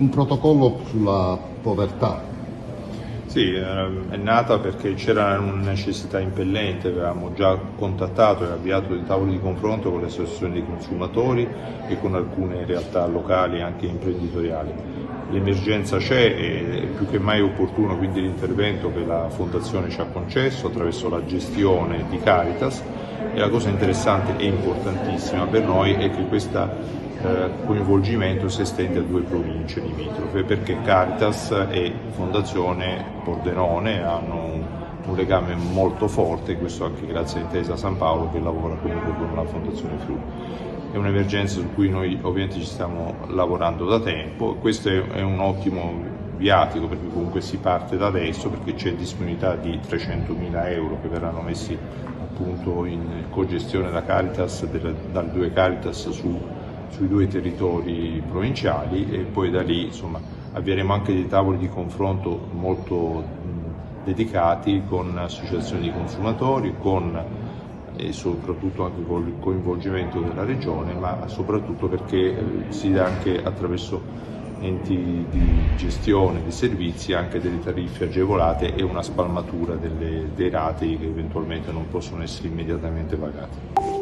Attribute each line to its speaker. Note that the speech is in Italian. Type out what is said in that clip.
Speaker 1: un protocollo sulla povertà.
Speaker 2: Sì, è nata perché c'era una necessità impellente, avevamo già contattato e avviato dei tavoli di confronto con le associazioni dei consumatori e con alcune realtà locali anche imprenditoriali. L'emergenza c'è e è più che mai opportuno quindi l'intervento che la Fondazione ci ha concesso attraverso la gestione di Caritas, e la cosa interessante e importantissima per noi è che questo coinvolgimento si estende a 2 province limitrofe, perché Caritas e Fondazione Pordenone hanno un legame molto forte, questo anche grazie a Intesa San Paolo che lavora comunque con la Fondazione Friuli. È un'emergenza su cui noi ovviamente ci stiamo lavorando da tempo, questo è un ottimo viatico perché comunque si parte da adesso, perché c'è disponibilità di 300.000 euro che verranno messi appunto in cogestione da Caritas, dalle 2 Caritas sui 2 territori provinciali, e poi da lì insomma avvieremo anche dei tavoli di confronto molto dedicati con associazioni di consumatori, e soprattutto anche con il coinvolgimento della Regione, ma soprattutto perché si dà anche attraverso enti di gestione dei servizi anche delle tariffe agevolate e una spalmatura dei ratei che eventualmente non possono essere immediatamente pagati.